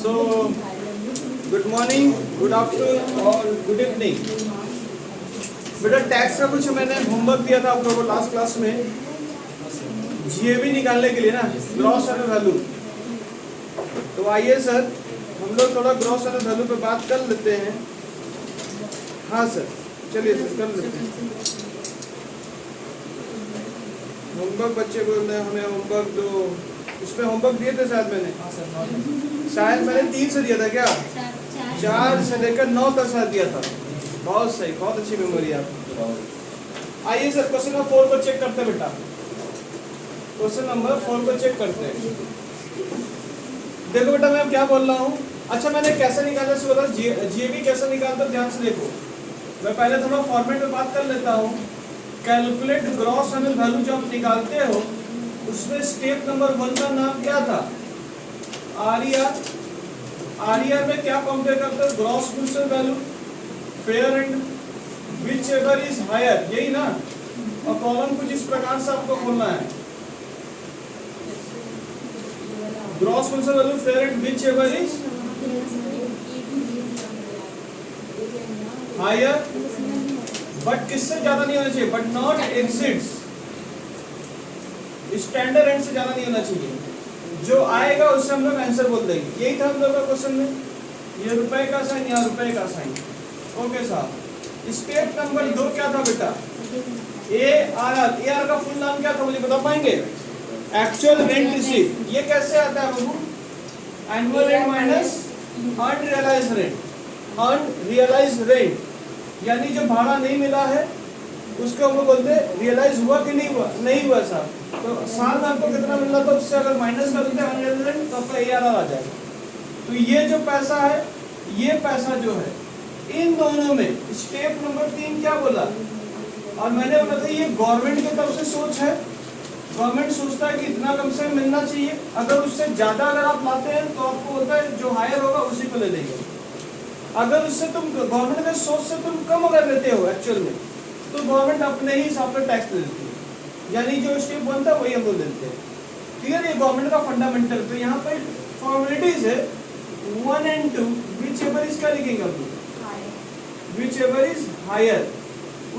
So, good morning, good afternoon और good evening. बेटा tax का कुछ मैंने होमवर्क दिया था आप लोगों को लास्ट क्लास में, जीएबी निकालने के लिए ना, ग्रॉस एनुअल वैल्यू। तो आइए सर हम लोग थोड़ा ग्रॉस एनुअल वैल्यू पे बात कर लेते हैं। हाँ सर, चलिए सर कर लेते हैं। होमवर्क बच्चे बोल रहे हैं हमें होमवर्क दो, इसमें होमवर्क दिए थे शायद मैंने 3 से दिया था क्या? 4 से लेकर 9 तक शायद दिया था। बहुत सही, बहुत अच्छी मेमोरी है आपकी। आइए सर क्वेश्चन नंबर 4 को चेक करते हैं बेटा। क्वेश्चन नंबर 4 को चेक करते हैं। देखो बेटा मैं क्या बोल रहा हूँ। अच्छा मैंने कैसे निकाला से बोला, जीएबी कैसे निकालता ध्यान से देखो। मैं पहले थोड़ा फॉर्मेट में बात कर लेता हूँ। कैलकुलेट ग्रॉस एनुअल वैल्यू जो आप निकालते हो उसमें स्टेप नंबर 1 का नाम क्या था? आरईआर। आरईआर में क्या कंपेयर करते हो? Gross mutual value, fair and whichever is higher, यही ना। और कॉलम कुछ इस प्रकार से आपको खोलना है। Gross mutual value, fair and whichever is higher, but किससे ज्यादा नहीं होना चाहिए, but not exceeds, standard and से ज्यादा नहीं होना चाहिए। जो आएगा उससे हम लोग आंसर बोल देंगे। यही था हम लोग का क्वेश्चन में। ये रुपए का साइन, यहाँ रुपए का साइन। ओके साहब। स्टेप नंबर 2 क्या था बेटा? एआरआर। एआर का फुल नाम क्या था मुझे बता पाएंगे? Actual rent receive. ये कैसे आता है बाबू? Annual rent minus unrealised rent. Unrealised rent यानी जो भाड़ा नहीं मिला है उसको हम लोग बोलते हैं रियलाइज हुआ कि नहीं हुआ। नहीं हुआ साहब, तो साल में आपको कितना मिल रहा था उससे अगर माइनस कर देते हैं तो आपका एआरआर आ जाएगा। तो ये जो पैसा है, ये पैसा जो है, इन दोनों में स्टेप नंबर 3 क्या बोला? और मैंने बोला था ये गवर्नमेंट की तरफ से सोच है। गवर्नमेंट सोचता है कि इतना कम से कम मिलना चाहिए। अगर उससे ज्यादा अगर आप लाते हैं तो आपको होता है जो हायर होगा उसी को ले लेंगे। अगर उससे तुम गवर्नमेंट के सोच से तुम कम अगर लेते हो एक्चुअल में, तो गवर्नमेंट अपने ही हिसाब से टैक्स देती है। यानी जो स्टेप बनता है वही हम लोग देते हैं। ठीक है, ये गवर्नमेंट का फंडामेंटल। तो यहाँ पर फॉर्मेलिटीज है 1 and 2, विच एवर इज क्या लिखेंगे हम लोग? Whichever is higher.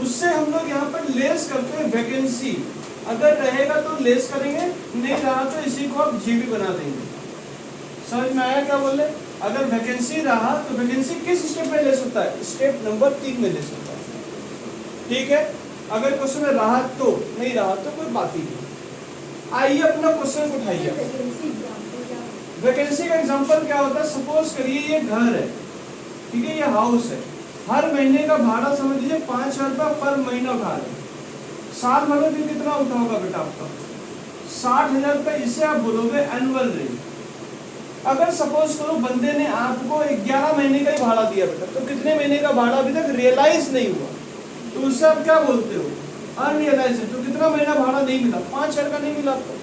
उससे हम लोग यहाँ पर लेस करते हैं वैकेंसी। अगर रहेगा तो लेस करेंगे, नहीं रहा तो इसी को आप जीबी बना देंगे। समझ में आया क्या बोले? अगर वैकेंसी रहा तो वैकेंसी किस स्टेप में लेस होता है? स्टेप नंबर 3 में लेस होता है। ठीक है, अगर क्वेश्चन में रहा तो, नहीं रहा तो कोई बात ही नहीं। आइए अपना क्वेश्चन उठाइए। वैकेंसी का एग्जांपल क्या होता है? सपोज करिए ये घर है, ठीक है, ये हाउस है। हर महीने का भाड़ा समझ लीजिए 5,000 रुपये पर महीना उठा रहे हैं। साल भर में कितना उठा होगा बेटा आपका? 60,000 रुपये। इसे आप बोलोगे एनुअल रेंट। अगर सपोज करो बंदे ने आपको 11 महीने का ही भाड़ा दिया बेटा, तो कितने महीने का भाड़ा अभी तक रियलाइज नहीं हुआ, तो उससे आप क्या बोलते हो? अनरियलाइज। तो कितना महीना भाड़ा नहीं मिला? 5,000 का नहीं मिला आपको।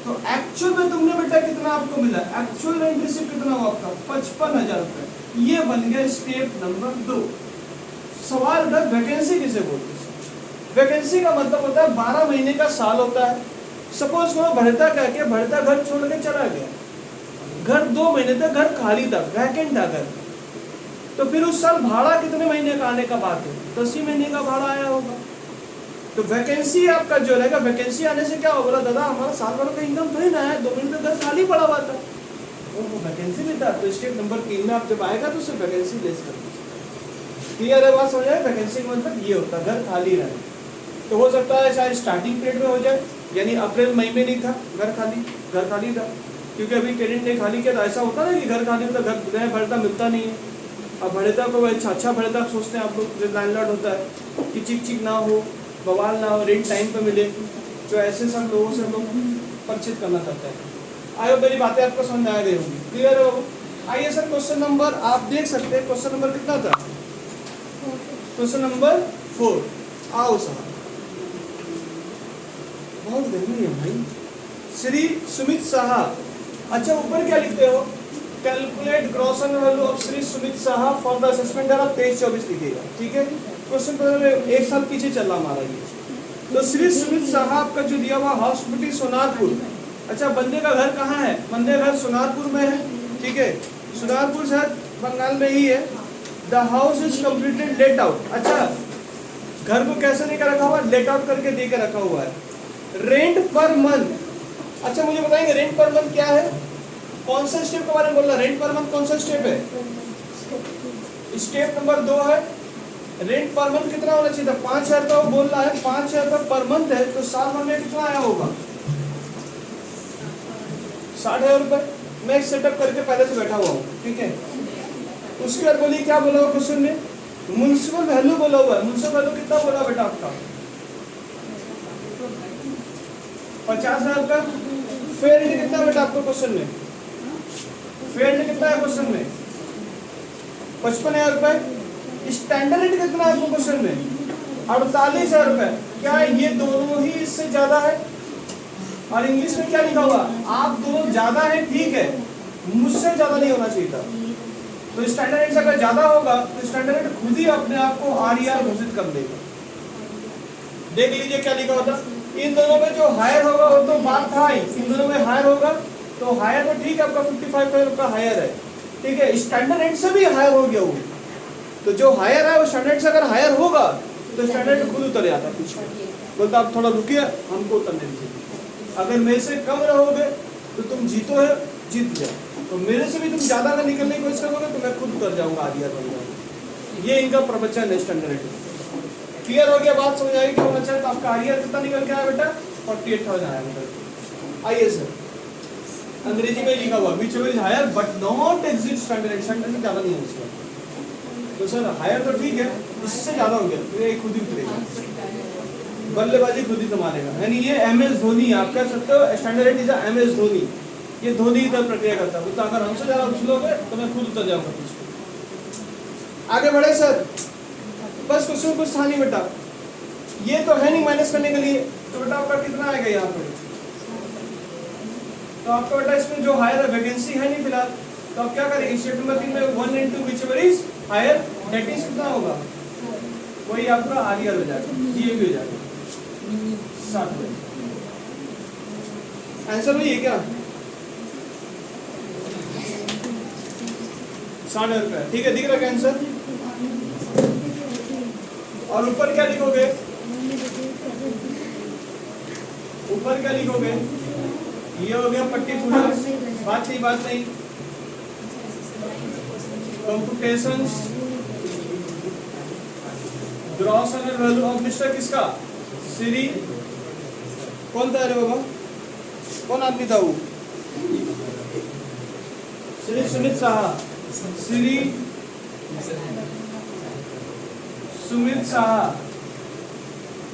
तो एक्चुअल में तुमने बेटा कितना आपको मिला? एक्चुअल रेंट रिसीव कितना हुआ आपका? 55,000 रुपये। ये बन गया स्टेप नंबर 2। सवाल था वैकेंसी किसे बोलते हैं? वैकेंसी का मतलब होता है 12 महीने का साल होता है। सपोज करो भरता करके भरता घर छोड़ के चला गया, घर 2 महीने तक घर खाली था, वैकेंट था घर, तो फिर उस साल भाड़ा कितने महीने का आने का बात है? 10 ही महीने का भाड़ा आया होगा। तो वैकेंसी आपका जो रहेगा, वैकेंसी आने से क्या होगा? दादा हमारा साल भर का इनकम थोड़ी ना है, 2 महीने तक घर खाली पड़ा हुआ था, वो वैकेंसी भी था। तो स्टेप नंबर 3 में आप जब आएगा तो उससे वैकेंसी लेस कर दीजिए। क्लियर है बात? समझ आए? वैकेंसी का मतलब ये होता है घर खाली रहे। तो हो सकता है शायद स्टार्टिंग पीरियड में हो जाए, यानी अप्रैल मई में नहीं था घर खाली था, क्योंकि अभी टेनेंट ने खाली किया। ऐसा होता है कि घर खाली होता, घर नया भरता मिलता नहीं है। अब भरता को अच्छा भरता सोचते हैं आप लोग, जो लैंडलॉर्ड होता है कि चिक ना हो, बवाल ना हो, रेंट टाइम पे मिले। तो ऐसे सब लोगों से लोग परिचित करना चाहते हैं। आयो मेरी बातें आपको समझ में आ गई होंगी। क्लियर है बाबू? आइए सर क्वेश्चन नंबर आप देख सकते हैं। क्वेश्चन नंबर कितना था? Question number 4। आओ साहब, बहुत गर्मी है भाई। श्री सुमित साहा। अच्छा ऊपर क्या लिखते हो? Calculate gross annual value of Shri Sumit Saha for the assessment year of 23-24 लिखिएगा। ठीक है, क्वेश्चन पेपर में एक साल पीछे चल रहा हमारा ये। तो श्री सुमित साहा आपका जो दिया हुआ हॉस्पिटल सोनारपुर। अच्छा बंदे का घर कहाँ है? बंदे का घर सोनारपुर में है। ठीक है, सुनारपुर शहर बंगाल में ही है। The house is completed let out. अच्छा, घर को कैसे नहीं कर रखा हुआ, लेट आउट करके दे के रखा हुआ है। रेंट पर मंथ, अच्छा मुझे बताएंगे रेंट पर मंथ क्या है, कौन सा स्टेप के बारे में बोल रहा है, रेंट पर मंथ कौन सा स्टेप है, स्टेप नंबर 2 है। रेंट पर मंथ कितना होना चाहिए था, 5,000 का वो बोल रहा है, 5,000 रुपये पर मंथ है, तो साल भर में कितना आया होगा, 60,000 रुपये। मैं एक सेटअप करके पहले से बैठा हुआ हूँ, ठीक है। उसके बाद बोलिए क्या बोला हुआ क्वेश्चन में, म्युनिसिपल वैल्यू बोला हुआ है। म्युनिसिपल वैल्यू कितना बोला बेटा आपका, 50,000 का। फेयर रेट कितना बेटा आपको क्वेश्चन में, फेयर रेट कितना है क्वेश्चन में, 55,000 रुपए। स्टैंडर्ड रेट कितना है आपको क्वेश्चन में, 48,000 रुपए। क्या ये दोनों ही इससे ज्यादा है, और इंग्लिश में क्या लिखा हुआ, आप दोनों ज्यादा है ठीक है, मुझसे ज्यादा नहीं होना चाहिए था। तो स्टैंडर्ड रेट से अगर ज्यादा होगा तो स्टैंडर्ड रेट खुद ही अपने आप को आरईआर घोषित कर देगा। देख लीजिए क्या लिखा होता, इन दोनों में जो हायर होगा वो तो बात था ही, इन दोनों में हायर होगा तो हायर तो ठीक है आपका 55,000 रुपया हायर है, ठीक है। स्टैंडर्ड रेट से भी हायर हो गया वो, तो जो हायर है वो स्टैंडर्ड से अगर हायर होगा तो स्टैंडर्ड खुद उतर जाता है पीछे, बोलता आप थोड़ा रुकिए हमको उतरने दीजिए। अगर मेरे से कम रहोगे तो तुम जीतो है, जीत जाओ, तो मेरे से भी तुम ज्यादा अगर निकलने की कोशिश करोगे तो मैं खुद उतर जाऊंगा, आरईआर बन जाऊंगा। ये इनका प्रवचन है स्टैंडर्ड रेट। क्लियर हो गया, बात समझ आएगी। क्यों अच्छा, तो आपका आरईआर कितना निकल के आया बेटा, 48,000 आया बेटा। आइए सर, अंग्रेजी में लिखा हुआ which is higher but not exit standard rate, standard से ज्यादा नहीं है उसका। तो सर हायर तो ठीक है, इससे ज्यादा हो गया तो ये खुद ही उतरेगा, बल्लेबाजी खुद ही संभालेगा। यानी ये एमएस धोनी, आप कह सकते हो standard rate is MS Dhoni, ये धोनी की तरह प्रक्रिया करता है। तो अगर हमसे ज्यादा उछलोगे तो मैं खुद उतर जाऊंगा पीछे। आगे बढ़े सर, बस क्वेश्चन कुछ था नहीं बेटा, ये तो है नहीं माइनस करने के लिए, तो बेटा आपका कितना आएगा यहाँ पे, तो आपका बेटा इसमें जो हायर वैकेंसी है नहीं फिलहाल, तो आप क्या करेंगे, स्टेप नंबर 3 में 1 into whichever is higher, that is कितना होगा, वही आपका आरईआर हो जाएगा, जीए भी हो जाएगा 60। आंसर वही है क्या, 60,000 रुपये, ठीक है, दिख रहा है आंसर। और ऊपर क्या लिखोगे, ऊपर क्या लिखोगे, ये हो गया पट्टी पूरा, बात नहीं। Computations gross annual value of mister किसका, श्री, कौन था अरे बाबा, कौन आदमी था वो, Shri Sumit Saha, Shri Sumit Saha.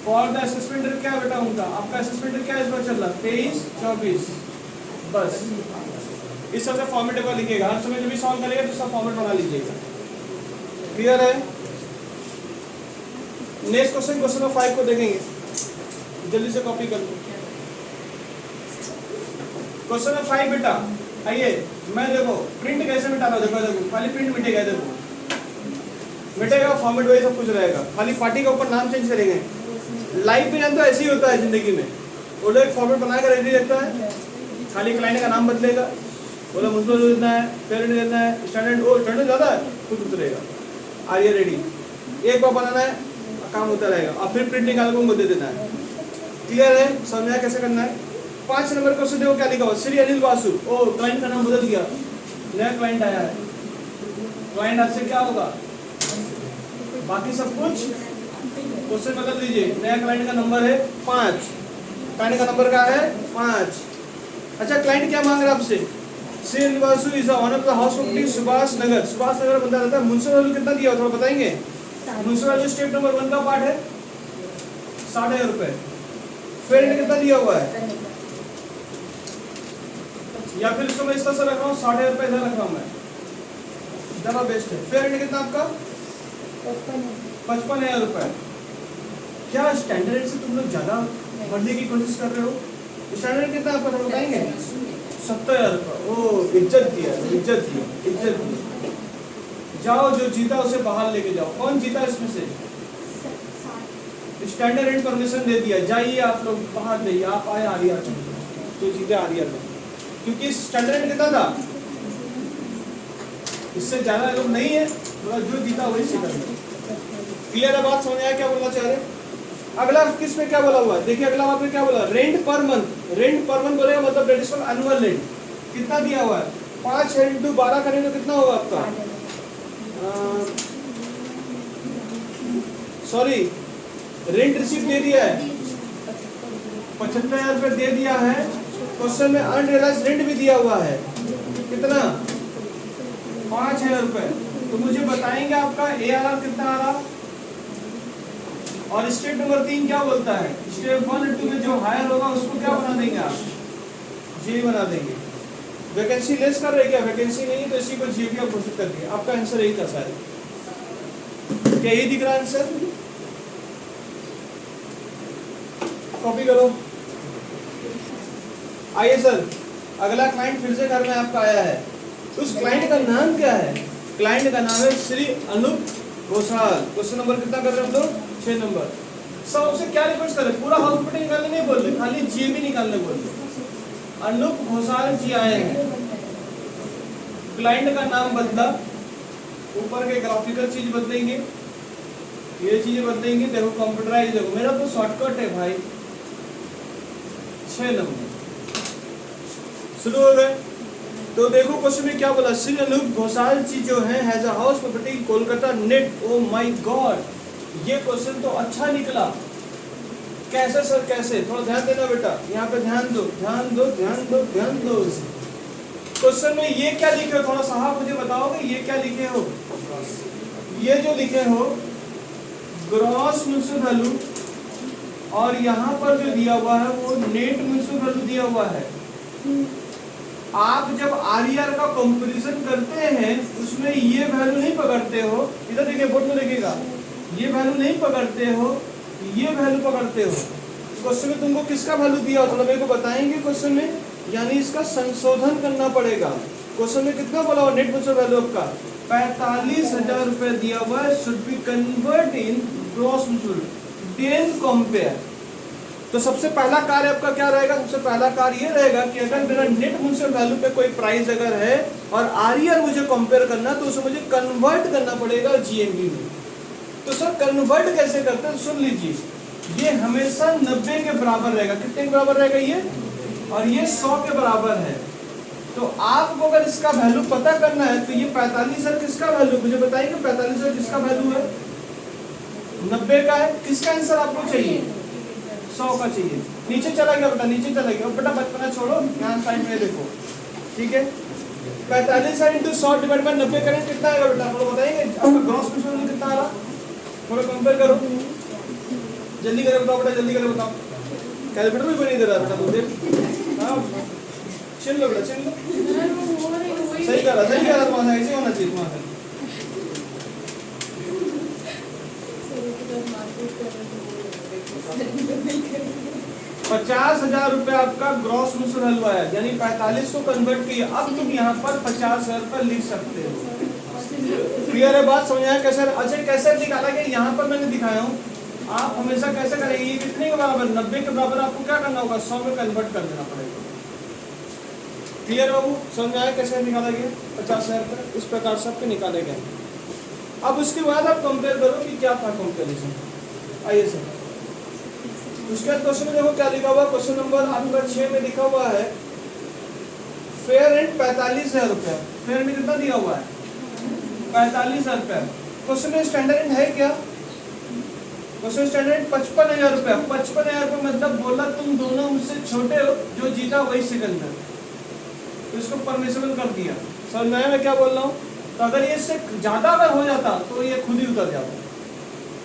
For the assessment rate क्या बेटा उनका, आपका असेसमेंट रेट क्या इस बार चल रहा है, 23-24। बस इस तरह से फॉर्मेट पर लिखिएगा, हर समय जब भी सॉल्व करेगा तो सब फॉर्मेट बना लीजिएगा। क्लियर है। नेक्स्ट क्वेश्चन, क्वेश्चन नंबर 5 को देखेंगे, जल्दी से कॉपी कर लो। क्वेश्चन नंबर 5 बेटा, आइए मैं देखो प्रिंट कैसे मिटाना, देखो पहले प्रिंट मिटेगा, देखो मिटेगा, फॉर्मेट वही सब कुछ रहेगा, खाली पार्टी के ऊपर नाम चेंज करेंगे। लाइफ में जानते हो ऐसे ही होता है जिंदगी में, वो लोग एक फॉर्मेट बनाकर रेडी रखता है, खाली क्लाइंट का नाम बदलेगा, बोला मुझको देना है, पेरेंट देना है, स्टैंडर्ड ओ स्टैंडर्ड ज़्यादा है खुद उतरेगा, आइए रेडी, एक बार बनाना है काम होता रहेगा, और फिर प्रिंट निकाल को दे देना है। क्लियर है, समझा कैसे करना है। 5 नंबर क्वेश्चन देखो क्या लिखा हुआ, श्री अनिल वासु, ओ क्लाइंट का नाम बदल गया, नया क्लाइंट आया है, क्लाइंट आपसे क्या होगा, बाकी सब कुछ क्वेश्चन बदल दीजिए, नया क्लाइंट का नंबर है 5, क्लाइंट का नंबर क्या है 5। अच्छा क्लाइंट क्या मांग रहा है आपसे, Shri Anil Vasu is owner of the house property Subhash Nagar, Subhash Nagar बंदा रहता है। म्युनिसिपल वैल्यू कितना दिया थोड़ा बताएंगे, म्युनिसिपल वैल्यू स्टेप नंबर 1 का पार्ट है 60,000 रुपए। फेयर रेट कितना दिया हुआ है, या फिर इसको मैं इस तरह से रख रहा हूँ 60,000 रुपए इधर रख रहा हूँ मैं, ज्यादा बेस्ट है। फेयर रेट कितना आपका 55,000 रुपए। क्या स्टैंडर्ड से तुम लोग ज्यादा बढ़ने की कोशिश कर रहे हो, स्टैंडर्ड कितना आपका थोड़ा बताएंगे, 70,000 रुपए। ओ इज्जत दिया, इज्जत दिया, इज्जत दिया। जाओ जो जीता उसे बाहर लेके जाओ, कौन जीता इसमें से, स्टैंडर्ड रेट परमिशन दे दिया, जाइए आप लोग बाहर जाइए, आप आए आरईआर तो जीते आरईआर में, क्योंकि स्टैंडर्ड कितना था इससे ज्यादा अगर नहीं है तो जो जीता वही सेकंड। क्लियर है बात, समझ आया क्या बोलना चाह रहे हैं? अगला किस में क्या बोला हुआ है देखिए, अगला बात में क्या बोला, rent per month. Rent per month बोलेगा मतलब that is called annual rent. कितना दिया हुआ है, 5 इंटू 12 करेंगे तो कितना होगा आपका, सॉरी रेंट रिसीव दे दिया है 75,000 रुपये दे दिया है। क्वेश्चन में अनरियलाइज्ड रेंट भी दिया हुआ है, कितना 5,000 रुपये। तो मुझे बताएंगे आपका ARR कितना आ रहा, और स्टेप नंबर 3 क्या बोलता है, स्टेप 1 और 2 में जो हायर होगा उसको क्या बना देंगे आप, जी बना देंगे। वैकेंसी लेस कर रहे क्या, वैकेंसी नहीं है तो इसी को जी भी आप घोषित कर दिए। आपका आंसर यही था शायद, क्या यही दिख रहा है आंसर, कॉपी करो। आइए सर, अगला क्लाइंट फिर से घर में आपका आया है, उस क्लाइंट का नाम क्या है, क्लाइंट का नाम है श्री अनूप घोषाल। क्वेश्चन नंबर कितना कर रहे हैं हम लोग, 6 नंबर। सब आपसे क्या रिक्वेस्ट कर रहे हैं, पूरा हाउस प्रॉपर्टी निकालने नहीं बोल रहे, खाली जीबी निकालने बोल रहे। अनूप घोषाल जी आए हैं, क्लाइंट का नाम बदला, ऊपर के ग्राफिकल चीज बदलेंगे, ये चीजें बदलेंगे। देखो कंप्यूटराइज, देखो मेरा तो शॉर्टकट है भाई। 6 नंबर शुरू हो गए। तो देखो क्वेश्चन में क्या बोला, श्री अनूप घोषाल जी जो है has a house property Kolkata net. Oh my God, ये क्वेश्चन तो अच्छा निकला। कैसे सर कैसे, थोड़ा ध्यान देना बेटा, यहाँ पे ध्यान दो ध्यान दो ध्यान दो ध्यान दो। क्वेश्चन में ये क्या लिखे हो, थोड़ा साहब मुझे बताओगे ये क्या लिखे हो, ये जो लिखे हो ग्रॉस म्यूचुअल वैल्यू, और यहाँ पर जो दिया हुआ है वो नेट म्यूचुअल वैल्यू दिया हुआ है। आप जब आरईआर का कंपैरिजन करते हैं उसमें ये वैल्यू नहीं पकड़ते हो, इधर देखिए बोर्ड में देखिएगा, ये वैल्यू नहीं पकड़ते हो, ये वैल्यू पकड़ते हो। क्वेश्चन में तुमको किसका वैल्यू दिया हो थोड़ा मेरे को बताएंगे क्वेश्चन में, यानी इसका संशोधन करना पड़ेगा। क्वेश्चन में कितना बोला हुआ नेट म्यूचुअल वैल्यू आपका 45,000 रुपए दिया हुआ है, should be convert in gross mutual then compare. तो सबसे पहला कार्य आपका क्या रहेगा, सबसे पहला कार्य ये रहेगा कि अगर मेरा नेट म्यूचुअल वैल्यू पे कोई प्राइस अगर है और आरईआर मुझे कंपेयर करना तो उसे मुझे कन्वर्ट करना पड़ेगा जीएनबी में। तो सर कन्वर्ट कैसे करते हैं, सुन लीजिए, ये हमेशा 90 के बराबर रहेगा। कितने के बराबर रहेगा ये, और ये 100 के बराबर है। तो आपको अगर इसका वैल्यू पता करना है तो ये 45,000 किसका वैल्यू, मुझे बताइए 45,000 किसका वैल्यू है, 90 का है। किसका आंसर आपको चाहिए, 100 का चाहिए। नीचे चला गया बेटा, नीचे चला गया बेटा, बचपना छोड़ो, यहाँ साइड में देखो, ठीक है। 45,000 इंटू 100 डिवाइड बाय 90 करें कितना आएगा बेटा, आपको बताएंगे आपका ग्रॉस म्यूचुअल कितना आ रहा, थोड़ा कंपेयर करो, जल्दी करो बताओ बेटा, जल्दी करो बताओ। कैलकुलेटर भी नहीं दे रहा बेटा मुझे, हाँ चिल लो बेटा चिल लो, सही कर रहा तुम्हारा, ऐसे होना चाहिए तुम्हारा। 50,000 रुपए आपका ग्रॉस म्यूचुअल वैल्यू आया, यानी 45 को कन्वर्ट किया। अब तुम यहाँ पर 50,000 रुपए लिख सकते हो। क्लियर है बात, समझ आया कैसे? अच्छा कैसे निकाला गया, यहाँ पर मैंने दिखाया हूँ। आप हमेशा कैसे करेंगे, ये कितने के बराबर, 90 के बराबर आपको क्या करना होगा, 100 में कन्वर्ट कर देना पड़ेगा। क्लियर बाबू, समझ आया कैसे निकाला गया 50,000 रुपए, इस प्रकार से आपके निकाले गए। अब उसके बाद आप कंपेयर करो कि क्या था कंपेरिजन। आइए सर, उसके बाद क्वेश्चन में देखो क्या लिखा हुआ, क्वेश्चन नंबर आपका 6 में लिखा हुआ है फेयर रेंट 45,000 रुपया। फेयर में कितना दिया हुआ है 45,000 रुपया। क्वेश्चन में स्टैंडर्ड रेंट है क्या, क्वेश्चन स्टैंडर्ड 55,000 रुपया। 55,000 रुपया मतलब बोला तुम दोनों मुझसे छोटे हो, जो जीता वही सिकंदर, तो इसको परमिसेबल कर दिया। समझ में आया मैं क्या बोल रहा हूँ? तो अगर ये इससे ज्यादा अगर हो जाता तो ये खुद ही उतर जाता,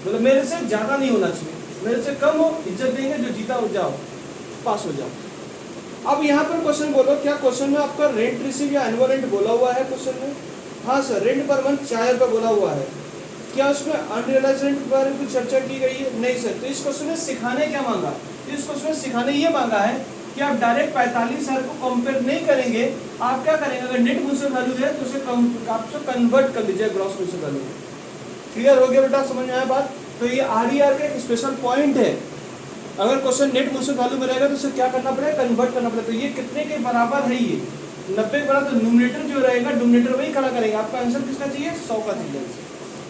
मतलब मेरे से ज्यादा नहीं होना चाहिए, मेरे से कम हो, इज्जत देंगे, जो जीता हो जाओ पास हो जाओ। अब यहाँ पर क्वेश्चन बोलो, क्या क्वेश्चन में आपका रेंट रिसीव या एनुअल रेंट बोला हुआ है क्वेश्चन में? हाँ सर, रेंट पर मंथ 4,000 रुपये बोला हुआ है। क्या उसमें अनरियलाइज्ड रेंट के बारे में कुछ चर्चा की गई है? नहीं सर। तो इस क्वेश्चन में सिखाने क्या मांगा, इस क्वेश्चन में सिखाने ये मांगा है कि आप डायरेक्ट 45,000 को कंपेयर नहीं करेंगे, आप क्या करेंगे, अगर नेट म्यूचुअल वैल्यू है तो उसे आप कन्वर्ट कर लीजिए ग्रॉस म्यूचुअल वैल्यू। क्लियर हो गया बेटा, समझ में आया बात? तो ये आरईआर का एक स्पेशल पॉइंट है। अगर क्वेश्चन नेट म्यूचुअल वैल्यू में रहेगा तो उसे क्या करना पड़ेगा, कन्वर्ट करना पड़ेगा। तो ये कितने के बराबर है, ये 90 बड़ा तो न्यूमरेटर जो रहेगा डोमिनेटर वही खड़ा करेंगे। आपका आंसर किसका चाहिए? 100 का चाहिए।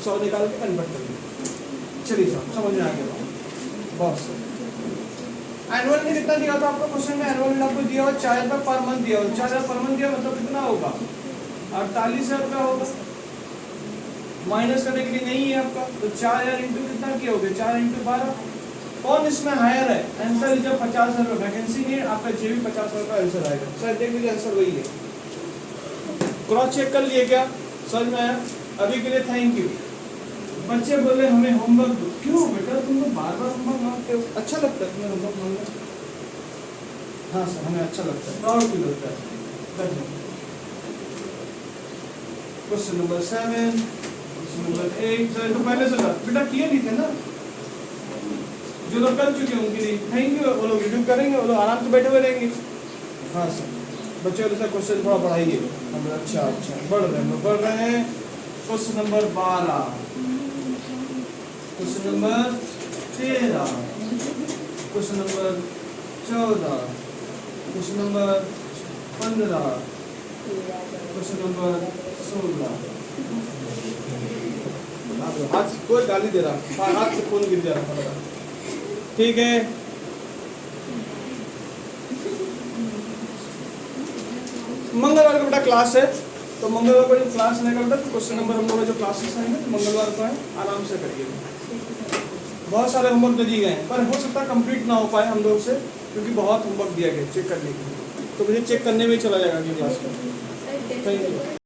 100 निकाल के कन्वर्ट करेंगे। चलिए साहब समझ में आ गया बहुत सही। एनुअल में कितना दिया था आपका क्वेश्चन में? एनुअल में आपको दिया हुआ 4000 पर मंथ दिया हुआ। 4000 पर मंथ दिया मतलब कितना होगा? 48,000 रुपया होगा। माइनस करने के लिए नहीं है आपका, तो 4000 इंटू कितना किया होगा? 4 इंटू 12। कौन इसमें हायर है? आंसर जब 50,000 रुपये वैकेंसी नहीं है आपका, जे भी 50,000 का आंसर आएगा। सर देख लीजिए आंसर वही है। क्रॉस चेक कर लिए क्या? समझ में आया? अभी के लिए थैंक यू। बच्चे बोले हमें होमवर्क दो। क्यों बेटा, तुम लोग बार बार होमवर्क मांगते हो? अच्छा लगता है तुम्हें होमवर्क मांगना? हाँ सर हमें अच्छा लगता है, प्राउड फील होता है। Question number 7, question number 8। Sir तो पहले से बेटा किए नहीं थे ना, जो लोग कर चुके हैं उनके लिए थैंक यू। वो लोग रिव्यू करेंगे, वो लोग आराम से बैठे हुए रहेंगे। हाँ सर बच्चों को क्वेश्चन थोड़ा बढ़ाइए। अच्छा बढ़ रहे हैं। Question number 12, question number 13, question number 14, question number 15, question number 16। हाथ से कोई गाली दे रहा, हाथ से फोन गिर जा रहा। ठीक है, मंगलवार को बेटा क्लास है, तो मंगलवार को जो क्लास रहेगा बेटा, तो क्वेश्चन नंबर हम लोग जो क्लासेस आएंगे तो मंगलवार को है, आराम से करिएगा। बहुत सारे होमवर्क दे दिए गए हैं, पर हो सकता है कंप्लीट ना हो पाए हम लोग से, क्योंकि बहुत होमवर्क दिया गया चेक करने के लिए, तो मुझे चेक करने में ही चला जाएगा अगली क्लास में। Thank you.